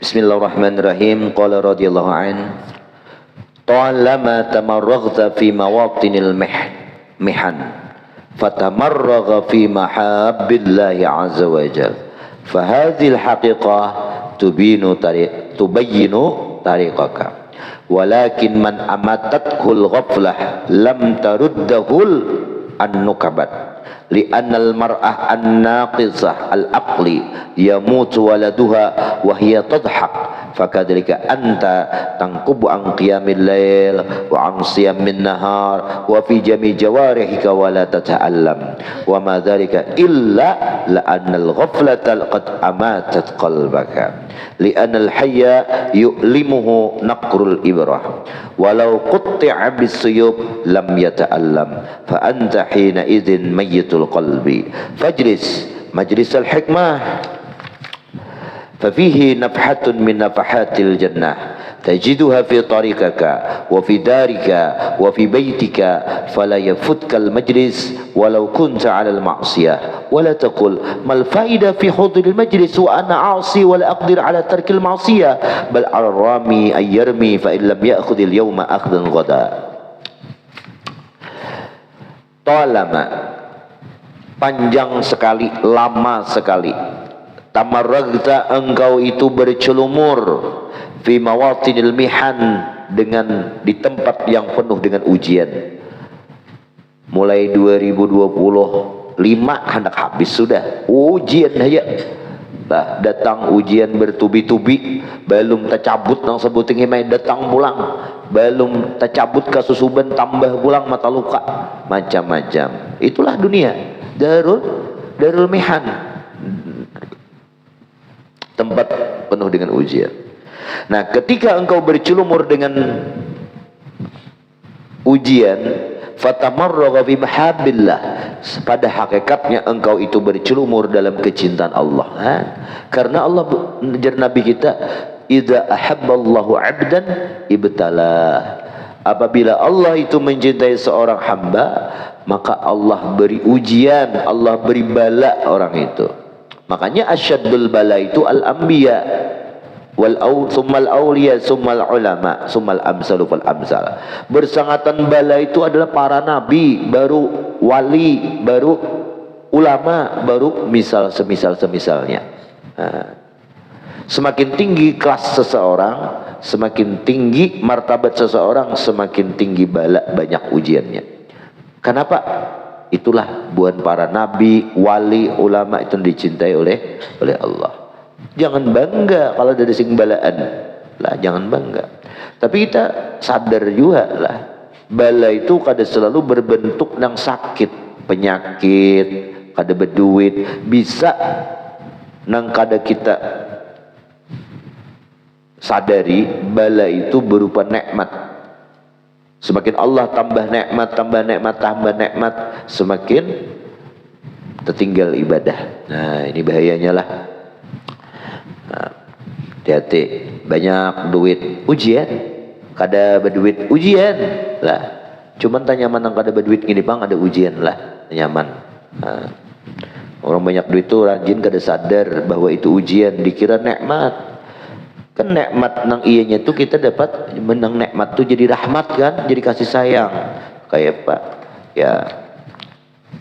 Bismillahirrahmanirrahim. Qala radhiyallahu an ta'allama tamarraghta fi mawatinil mihan fatamarragha fi mahabbillahi azza wa jal fahadhil haqiqah tubayyinu tariqaka walakin man amatatkul ghaflah lam taruddahul an-nukabat li'annal mar'ah an-naqisah al-aqli yamutu waladuha wa hiya tadhak fakadzalika anta tanqubu an qiyamil lail wa an siyamin nahar wa fi jami jawarihika wa la tata'allam wa ma dzalika illa la'annal ghaflata qad amatat qalbaka li'annal hayya yu'limuhu naqrul ibrah walau qutti'a bis-suyub lam yata'allam fa anta hina idzin mayyitul qalbi fajlis majlis al-hikmah fafihi nafhatun min nafahatil jannah tajiduha fi tariqaka wa fi darika wa fi baitika fala yafutkal majlis walau kunta 'alal ma'siyah wala taqul mal faida fi hudril majlis wa ana 'asi wa la aqdir 'ala tarkil ma'siyah bal ar-rami ay yarmi fa in lam ya'khudh al-yawma akhdan ghada. Talama, panjang sekali, lama sekali. Tamarragta, engkau itu bercelumur fi mawatinil mihan, dengan di tempat yang penuh dengan ujian. Mulai 2025 hendak habis sudah ujian aja. Bah, datang ujian bertubi-tubi, belum tercabut nang sebuting himai datang pulang, belum tercabut kasusuban tambah pulang mata luka, macam-macam. Itulah dunia, darul mihan, tempat penuh dengan ujian. Nah, ketika engkau bercelumur dengan ujian, fatamarragha bi mahabbillah, pada hakikatnya engkau itu bercelumur dalam kecintaan Allah. Karena Allah, Nabi kita, idza ahabballahu 'abdan ibtalah. Apabila Allah itu mencintai seorang hamba, maka Allah beri ujian, Allah beri bala orang itu. Makanya asyaddul bala itu al-anbiya summal awliya summal ulama summal amsalu fal amsal. Bersangatan bala itu adalah para nabi, baru wali, baru ulama, baru semisalnya. Semakin tinggi kelas seseorang, semakin tinggi martabat seseorang, semakin tinggi bala, banyak ujiannya. Kenapa? Itulah buan para nabi, wali, ulama itu dicintai oleh Allah. Jangan bangga kalau dari sing balaan lah, jangan bangga. Tapi kita sadar juga lah, bala itu kada selalu berbentuk nang sakit, penyakit, kada berduit, bisa nang kada kita sadari bala itu berupa nikmat. Semakin Allah tambah nikmat, semakin tertinggal ibadah. Nah, ini bahayanya lah. Nah, hati-hati, banyak duit ujian, kada berduit ujian lah. Cuman tanya manang kada berduit gini bang, ada ujian lah, nyaman. Nah, orang banyak duit tuh rajin kada sadar bahwa itu ujian, dikira nikmat. Kan nikmat nang ianya tuh kita dapat menang, nikmat tuh jadi rahmat kan, jadi kasih sayang. Kayak Pak, ya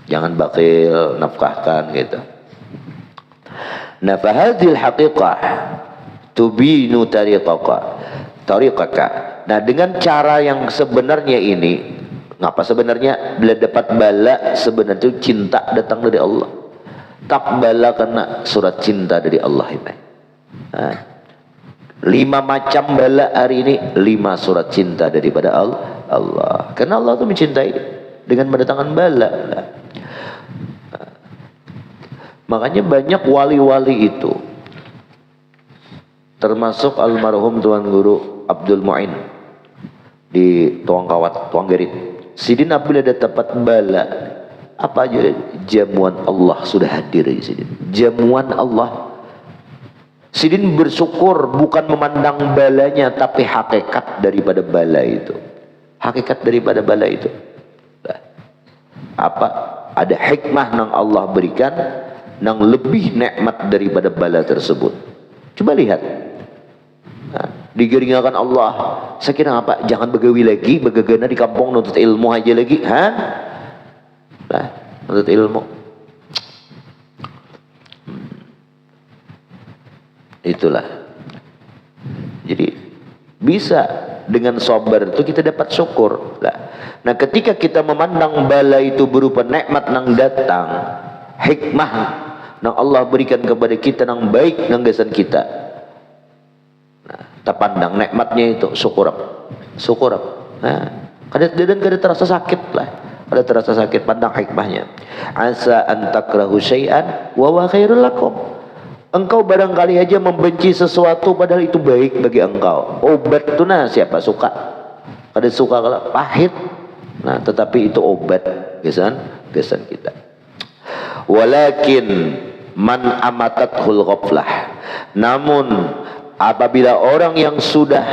jangan bakil nafkahkan gitu. Nah, fahadhil haqiqah tubinu tariqaka. Nah, dengan cara yang sebenarnya ini, ngapa sebenarnya bila dapat bala, sebenarnya itu cinta datang dari Allah. Tak bala karena surat cinta dari Allah ini. Nah, 5 macam bala hari ini, 5 surat cinta daripada Allah. Karena Allah itu mencintai dengan mendatangkan bala. Makanya banyak wali-wali itu, termasuk almarhum Tuan Guru Abdul Mu'in di Tuangkawat, Tuanggerit. Sidin apabila ada dapat bala, apa aja jamuan Allah sudah hadir di sini. Jamuan Allah. Sidin bersyukur bukan memandang balanya, tapi hakikat daripada bala itu. Hakikat daripada bala itu. Apa? Ada hikmah yang Allah berikan, yang lebih nikmat daripada bala tersebut. Coba lihat. Nah, digiringakan Allah. Saya kira apa? Jangan begawi lagi, begagana di kampung nuntut ilmu aja lagi, Nah, nuntut ilmu. Itulah. Jadi bisa dengan sabar itu kita dapat syukur. Nah, ketika kita memandang bala itu berupa nikmat nang datang, hikmah nang Allah berikan kepada kita nang baik nang gasan kita. Nah, kita pandang nikmatnya itu syukur. Nah, kada terasa sakit lah. Kada terasa sakit, pandang hikmahnya. Asa an takrahu syai'an wa huwa khairul lakum. Engkau barangkali aja membenci sesuatu padahal itu baik bagi engkau. Obat itu nah siapa suka? Kada suka kalau pahit. Nah, tetapi itu obat gesan kita. Walakin man amatathul ghaflah. Namun apabila orang yang sudah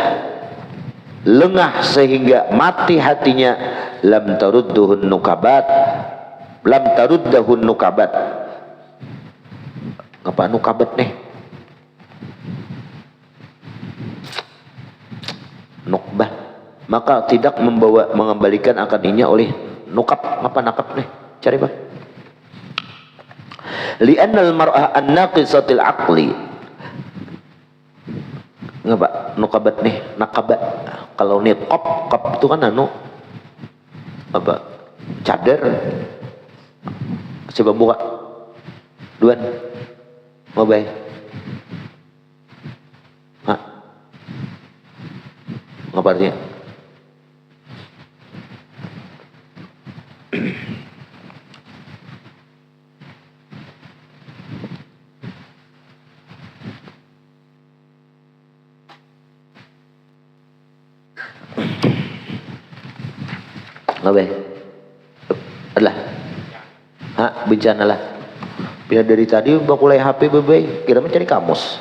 lengah sehingga mati hatinya, lam taruddahun nukabat. Apa nukabat nih? Nukbah. Maka tidak mengembalikan akan inya oleh nukab. Apa nakab nih? Cari bang. Li'annal mar'ah an-naqisatil aqli. Ngapa? Nukabat nih, nakabat. Kalau niqab, qab itu kan apa? Cadar. Coba buka. Duan. Mau baik? Ngapa artinya? Ngapain? Adalah. Bencana lah. Bila dari tadi bakulai HP bebe, kira mencari kamus.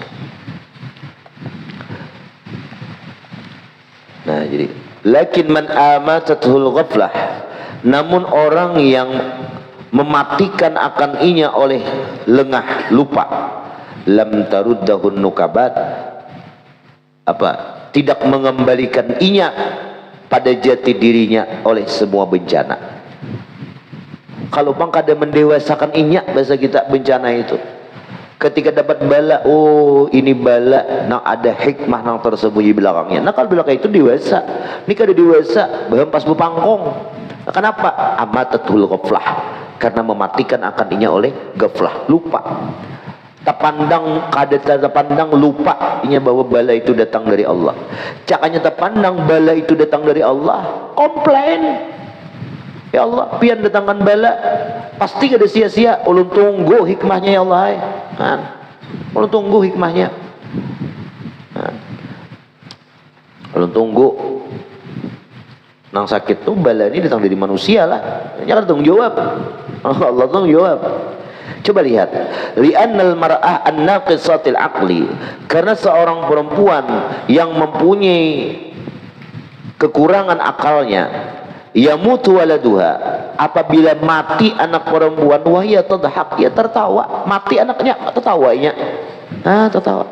Nah, jadi lakin man amatatul ghaflah. Namun orang yang mematikan akan inya oleh lengah lupa, lam taruddahun nukabat. Tidak mengembalikan inya pada jati dirinya oleh semua bencana. Kalau bang kada mendewasakan inya, bahasa kita bencana itu. Ketika dapat bala, oh ini bala, nah ada hikmah nang tersembunyi belakangnya. Nah kalau belakang itu dewasa, ini kada dewasa, bahkan pas bepangkong. Nah, kenapa? Amatatul ghaflah, karena mematikan akan inya oleh ghaflah, lupa. Terpandang lupa inya bahwa bala itu datang dari Allah. Cakanya terpandang bala itu datang dari Allah, komplain. Ya Allah, pian datangkan bala, pasti kada sia-sia. Ulun tunggu hikmahnya ya Allah. Ulun tunggu hikmahnya. Ulun tunggu. Nang sakit tuh bala ini datang dari manusia lah. Jangan tanggung jawab. Allah tanggung jawab. Coba lihat, li'annal mar'ah an-naqisatil aqli, karena seorang perempuan yang mempunyai kekurangan akalnya, yamutu waladuha, apabila mati anak perempuan, wahia tadhak, ia tertawa. Mati anaknya, tertawanya. Tertawa.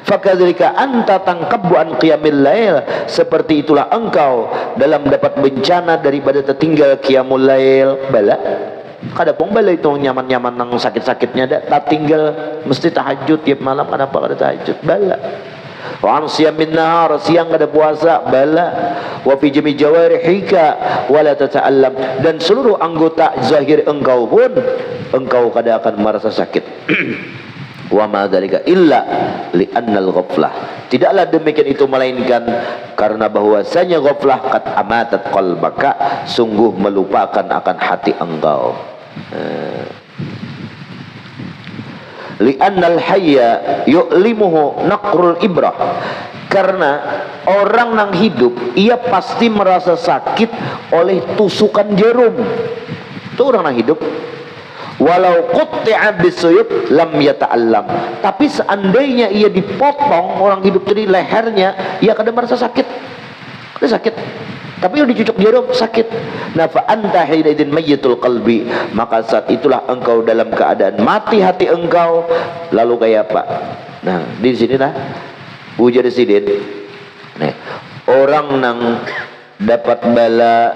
Fakadzalika anta tangkabbu an qiyamil lail, seperti itulah engkau dalam dapat bencana daripada tertinggal qiyamul lail. Bala kada pun bala itu nyaman-nyaman nang sakit-sakitnya tak tinggal mesti tahajud tiap malam. Kenapa kada tahajud? Bala. Wa an siyamin nahar, siang kada puasa. Bala. Wa fi jami jawarihika wala tata'allam, dan seluruh anggota zahir engkau pun engkau kada akan merasa sakit. Wa ma dzalika illa li annal ghaflah, tidaklah demikian itu melainkan karena bahwasanya ghaflah qad amatat qalbaka, sungguh melupakan akan hati engkau. Li annal hayya yu'limuhu naqrul ibrah, karena orang yang hidup ia pasti merasa sakit oleh tusukan jarum. Itu orang yang hidup. Walau qutti'a bisuyub lam yata'allam, tapi seandainya ia dipotong orang hidup dari lehernya, ia kadang merasa sakit. Kada sakit. Tapi kalau dicucuk jarum sakit. Nah, fa anta hinaidin mayyitul qalbi, maka saat itulah engkau dalam keadaan mati hati engkau. Lalu kayak apa? Nah, di sinilah ujar sidin. Nih, orang nang dapat bala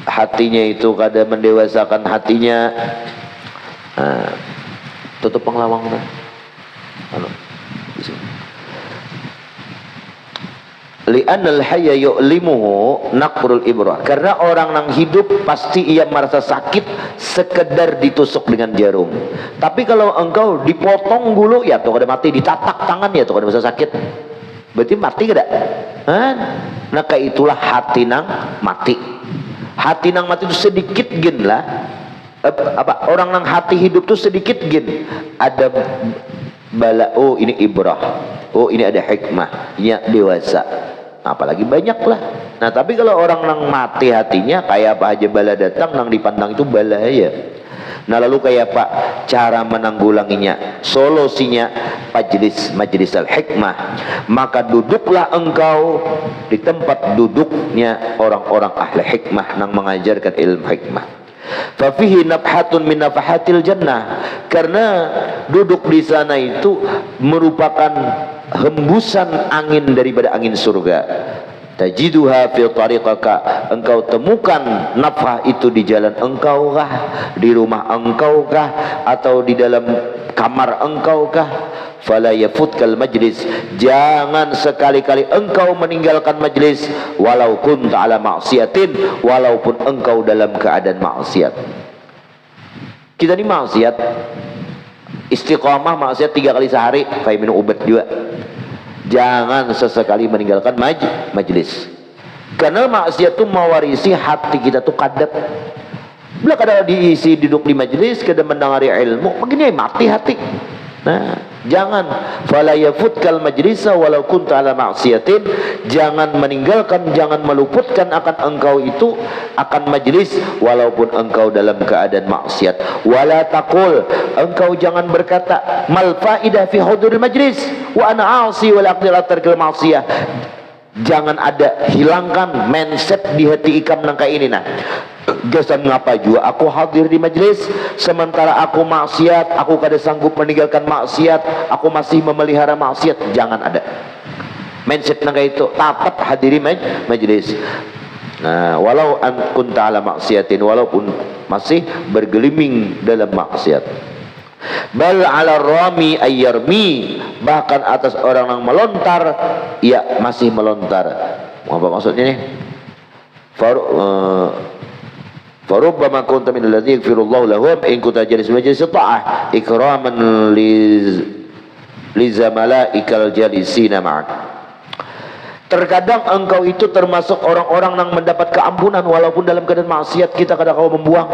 hatinya itu kada mendewasakan hatinya. Nah, tutup penglawang dah. Li'annal hayya yu'limuhu naqrul ibrah, karena orang yang hidup pasti ia merasa sakit sekedar ditusuk dengan jarum. Tapi kalau engkau dipotong bulu ya tuh kada mati, ditatak tangan ya tuh kada bisa sakit, berarti mati kada? Nah kayak itulah hati nang mati. Hati nang mati itu sedikit gen lah, apa orang nang hati hidup tuh sedikit gen ada bala, oh ini ibrah, oh ini ada hikmah, ya dewasa, apalagi banyak lah. Nah tapi kalau orang nang mati hatinya kayak apa aja bala datang nang dipandang itu bahaya. Nah lalu kayak apa cara menanggulanginya, solusinya majelis al hikmah, maka duduklah engkau di tempat duduknya orang-orang ahli hikmah nang mengajarkan ilmu hikmah. Fafihi nafhatun min nafahatil jannah, karena duduk di sana itu merupakan hembusan angin daripada angin surga. Tajiduha fi tariqaka, engkau temukan nafhah itu di jalan engkau kah, di rumah engkau kah, atau di dalam kamar engkau kah? Fala yafutkal majlis, jangan sekali-kali engkau meninggalkan majlis walau kunta ala maksiatin, walaupun engkau dalam keadaan maksiat. Kita ini maksiat istiqamah, maksiat 3 kali sehari kayak minum obat juga. Jangan sesekali meninggalkan majlis, karena maksiat itu mewarisi hati kita tuh kadat. Bila kada diisi duduk di majlis, kada mendengari ilmu, begini mati hati. Nah, jangan fala yafutkal majlisa walau kunta ala maksiatin, jangan meninggalkan, jangan meluputkan akan engkau itu akan majlis walaupun engkau dalam keadaan maksiat. Wala taqul, engkau jangan berkata mal faidah fi huduril majlis wa ana asi wal aqdil tarkil maksiyah. Jangan ada, hilangkan mindset di hati ikam nang kayak ini. Nah, gasan ngapa juga aku hadir di majlis sementara aku maksiat, aku kada sanggup meninggalkan maksiat, aku masih memelihara maksiat. Jangan ada mindset nang kayak itu, tetap hadiri majlis. Nah, walau an kunta ala maksiatin, walaupun masih bergeliming dalam maksiat. Bal ala rami ayyarmi, bahkan atas orang yang melontar ia masih melontar. Apa maksudnya nih? Farubbama kunta min alladhi yaghfirullahu lahum in kunta jalis majlis ta'ah ikraman li zamalaikal jalisina ma'ak. Terkadang engkau itu termasuk orang-orang yang mendapat keampunan walaupun dalam keadaan maksiat kita kadang kau membuang,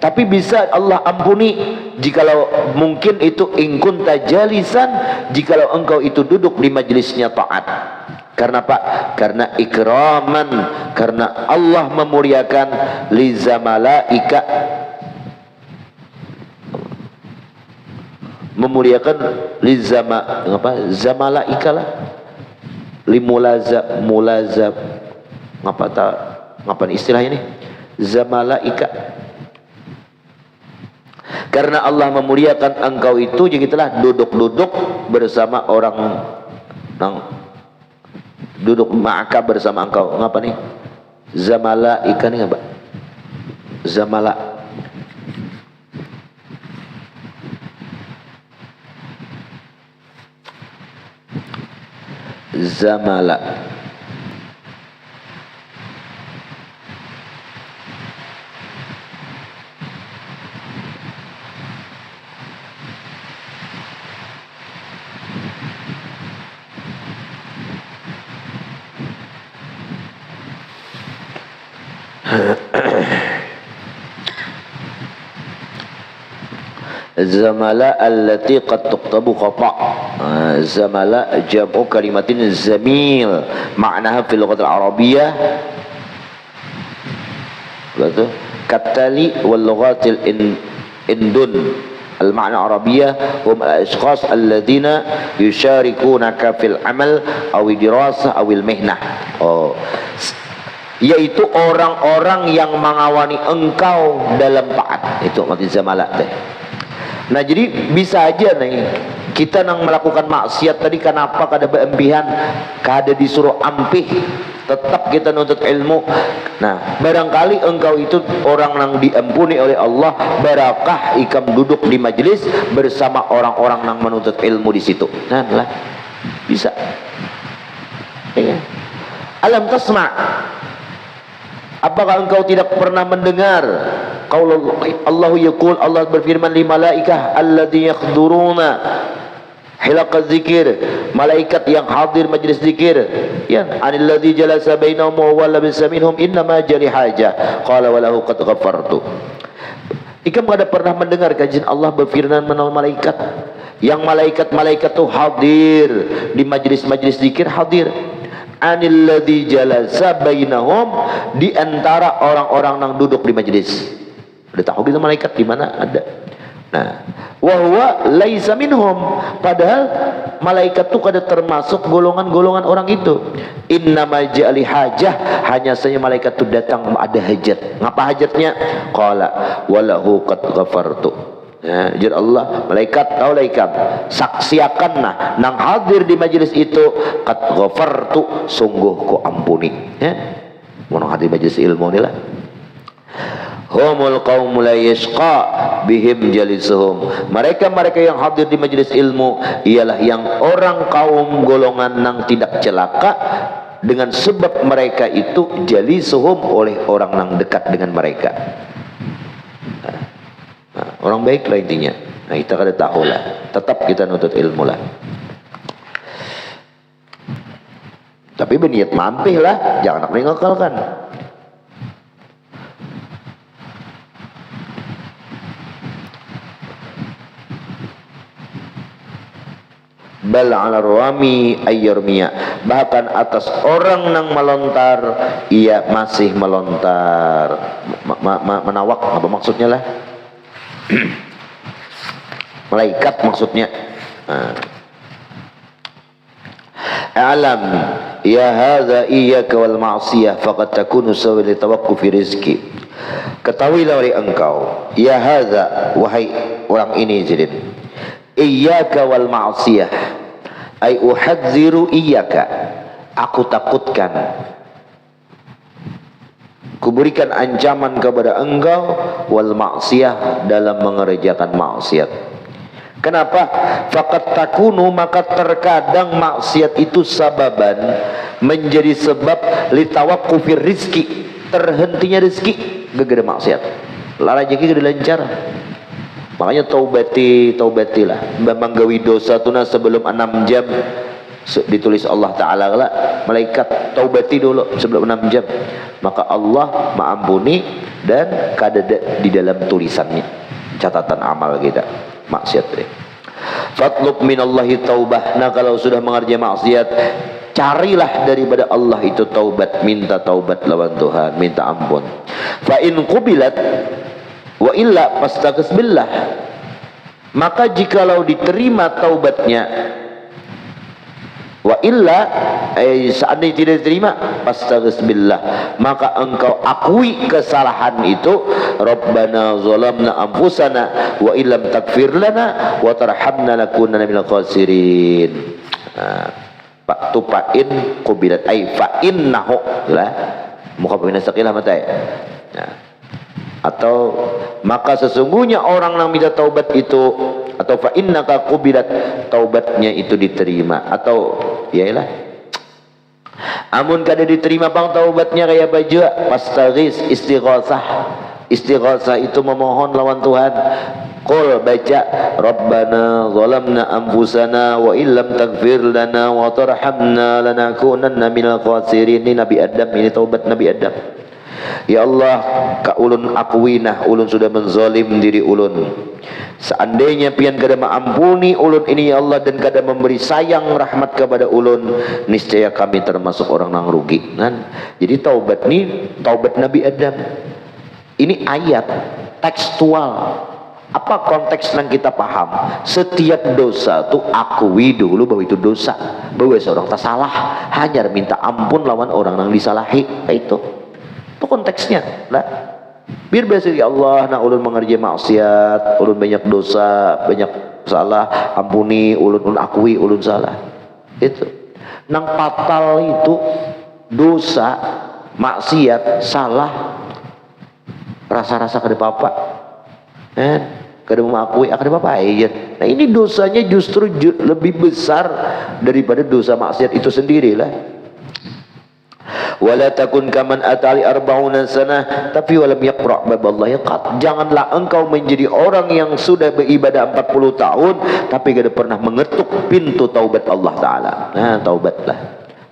tapi bisa Allah ampuni jikalau mungkin itu in kunta jalisan, jikalau engkau itu duduk di majlisnya taat. Karena apa? Karena ikraman, karena Allah memuliakan lizamalaika, memuliakan zamalaika lah, mulazam ngapa istilahnya ini zamalaika. Karena Allah memuliakan engkau itu, jadi itulah duduk-duduk bersama orang yang duduk ma'aka bersama engkau. Ngapa nih? Zamala ikan nih apa? Zamala. Zamala. Zamala allati qad tuqtabu khata'. Zamala jam'u kalimatin zamil, ma'naha fil lughatil arabiyyah betul katali wal lughatil indun. Al ma'na arabiyyah hum al ashkhas alladziina yusyarikunaka fil amal aw dirasah aw al mihnah. Oh, yaitu orang-orang yang mengawani engkau dalam taat, itu maksud zamala teh. Nah jadi bisa aja nih Kita nang melakukan maksiat tadi kenapa kada beempihan, kada disuruh ampih, tetap kita nuntut ilmu. Nah, barangkali engkau itu orang yang diampuni oleh Allah, barakah ikam duduk di majelis bersama orang-orang yang menuntut ilmu di situ. Nah, lah bisa. Ya. Alam tasma', apakah engkau tidak pernah mendengar qaul Allah yaqul, Allah berfirman li malaikah alladzi yakhduruna hilaqaz zikir, malaikat yang hadir majlis zikir, ya, anilladzi jalasa bainahum wa labisa minhum innama jali haja qala walahu qad ghafartu. Ikam ada pernah mendengar kajian Allah berfirman menawa malaikat, yang malaikat-malaikat itu hadir di majlis-majlis zikir, hadir anilladzi jalasa bainahum, di antara orang-orang yang duduk di majlis. Udah tahu kita malaikat di mana ada. Nah, wa huwa laisa minhum, padahal malaikat itu kada termasuk golongan-golongan orang itu. Innama ja'ali hajah, hanya saja malaikat itu datang ada hajat. Ngapa hajatnya? Qala walahu qad ghafartu. Ya, jir Allah, malaikat tahu laikam saksiakanlah nang hadir di majelis itu, qad ghafartu, sungguh ku ampuni. Ya, mau hadir majelis ilmu ni lah. Humul qaum la yashqa bihim jalisuhum, mereka-mereka yang hadir di majelis ilmu ialah yang orang kaum golongan yang tidak celaka dengan sebab mereka itu jalisuhum, oleh orang yang dekat dengan mereka. Nah, orang baik lah intinya. Nah, kita kada tahu lah, tetap kita nuntut ilmu lah. Tapi berniat mampih lah, jangan nak mengakalkan. Bal ala rami ayyarmiya, bahkan atas orang yang melontar ia masih melontar. Menawak apa maksudnya lah? Malaikat maksudnya. Alam ya hadza iyyaka wal ma'siyah faqad takunu sawa li tawaqqufi rizqi. Ketahuilah oleh engkau, ya hadza, wahai orang ini jadid, iyyaka wal ma'siyah, ai uhadziru iyyaka, aku takutkan, kuberikan ancaman kepada engkau, wal ma'siyah, dalam mengerjakan maksiat. Kenapa? Faqad takunu, maka terkadang maksiat itu sababan, menjadi sebab litawaqqufi rizki, terhentinya rezeki gara-gara maksiat. Lah rezeki kada lancar. Makanya taubatilah. Memang gawi dosa tuna sebelum 6 jam ditulis Allah Ta'ala lah, malaikat taubati dulu sebelum 6 jam, maka Allah mengampuni dan kada di dalam tulisannya catatan amal kita maksiat. Fatlub minallahi taubah. Nah, kalau sudah mengerjakan maksiat, carilah daripada Allah itu taubat, minta taubat lawan Tuhan, minta ampun. Fa in qubilat wa illa fastaghfir billah, maka jikalau diterima taubatnya, wa illa seandainya tidak diterima, fastaghfir billah, maka engkau akui kesalahan itu. Rabbana zalamna anfusana wa illam taghfir lana wa tarhamna lakunanna minal khasirin. Pak tupain qubilat ai fa innahu lah muka pemina sakilah mata ya. Nah, atau maka sesungguhnya orang yang minta taubat itu, atau fa innaka qubilat, taubatnya itu diterima, atau yaelah amun kada diterima bang taubatnya kayak baju pastaghis, istighosah itu memohon lawan Tuhan. Qul, baca Rabbana zalamna anfusana wa illam taghfir lana wa tarhamna lanakunanna minal khasirin. Ini Nabi Adam, ini taubat Nabi Adam. Ya Allah, ka ulun akuinah ulun sudah menzalim diri ulun. Seandainya pian kada maampuni ulun ini ya Allah, dan kada memberi sayang rahmat kepada ulun, niscaya kami termasuk orang yang rugi. Kan? Jadi taubat ni taubat Nabi Adam. Ini ayat tekstual. Apa konteks yang kita paham? Setiap dosa tu akui dulu bahwa itu dosa, bahwa seorang tak salah, hanya minta ampun lawan orang yang disalahi. Itu konteksnya lah. Biar biasa ya Allah, nah ulun mengerjakan maksiat, ulun banyak dosa, banyak salah ampuni, ulun akui ulun salah. Itu nang fatal itu dosa, maksiat, salah, rasa-rasa kada apa-apa, kada mengakui kada apa-apa ya. Nah ini dosanya justru lebih besar daripada dosa maksiat itu sendirilah. Wala takun kaman atali arba'una sanah, tapi walam yaqra' baballahi qat. Janganlah engkau menjadi orang yang sudah beribadah 40 tahun tapi tidak pernah mengetuk pintu taubat Allah taala. Nah, taubatlah.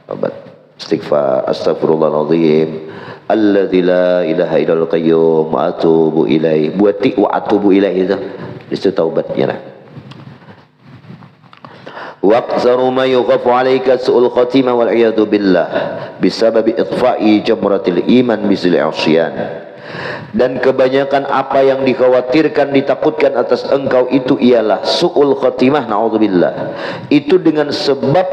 Taubat. Istighfar, astagfirullahaladzim, alladzi la ilaha illal qayyum wa atubu ilaih. Buati wa atubu ilaih itu taubatnya lah. Waqzaru ma yughafu alayka su'ul khatimah wal iyadu billah bisababi itfa'i jamratil iman bisil asyan. Dan kebanyakan apa yang dikhawatirkan, ditakutkan atas engkau itu ialah su'ul khatimah, na'udzubillah, itu dengan sebab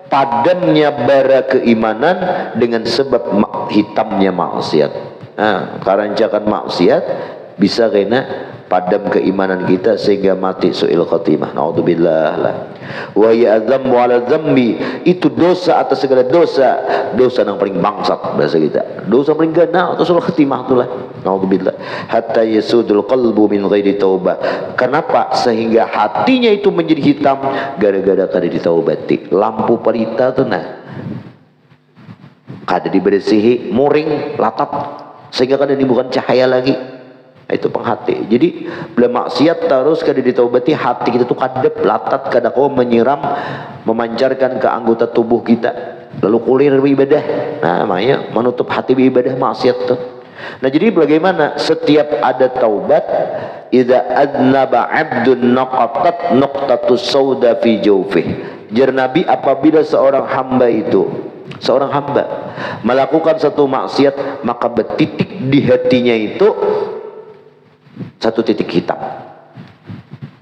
padamnya bara keimanan, dengan sebab hitamnya maksiat. Karancakan maksiat bisa kena padam keimanan kita sehingga mati su'il khatimah, naudzubillah lah. Wa ya'dhamu 'ala dzambi, itu dosa atas segala dosa, dosa yang paling bangsat bahasa kita, dosa paling gana atau su'il khatimah itulah, naudzubillah. Hatta yasudul qalbu min ghairi taubah. Kenapa? Sehingga hatinya itu menjadi hitam gara-gara kada ditaubati. Lampu pelita tuh kada dibersihi, muring, latat, sehingga kada dibukan cahaya lagi. Itu penghati. Jadi bila maksiat terus kada ditaubati, hati kita tuh kadep, latat, kada kau menyiram, memancarkan ke anggota tubuh kita, lalu kulir beribadah. Nah, makanya menutup hati beribadah maksiat tuh. Nah, jadi bagaimana setiap ada taubat, idza adnaba 'abdun naqatat nuqtatus sauda fi jawfih. Jar Nabi, apabila seorang hamba melakukan satu maksiat, maka bertitik di hatinya itu satu titik hitam.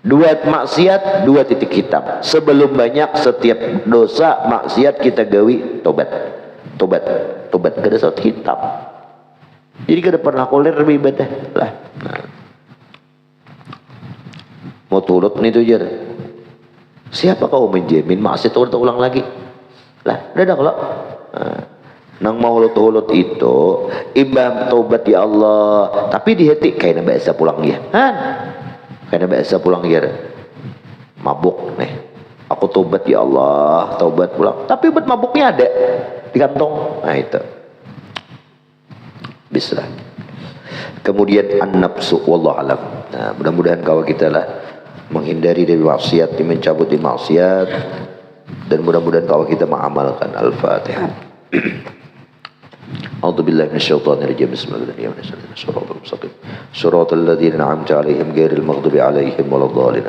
Dua maksiat, dua titik hitam. Sebelum banyak setiap dosa maksiat kita gawi tobat, kada satu hitam. Jadi kada pernah koler beribadah lah. Mau turut nih tuh jar. Siapa kau menjamin maksiat ulang lagi? Lah, dadah kalau. Nang mau hulut itu imbang taubat ya Allah, tapi di hati kayaknya biasa pulang ya, kayaknya biasa pulang ya, mabuk nih, aku taubat ya Allah, taubat pulang, tapi buat mabuknya ada di kantong. Nah itu bisa. Kemudian an-nafsu, wallahu alam. Nah, mudah-mudahan kawan kita lah menghindari dari maksiat, mencabut di maksiat, dan mudah-mudahan kawan kita mengamalkan. Al-Fatihah. أعوذ بالله من الشيطان الرجيم بسم الله الرحمن الرحيم صراط المستقيم صراط الذين أنعمت عليهم غير المغضوب عليهم ولا الضالين.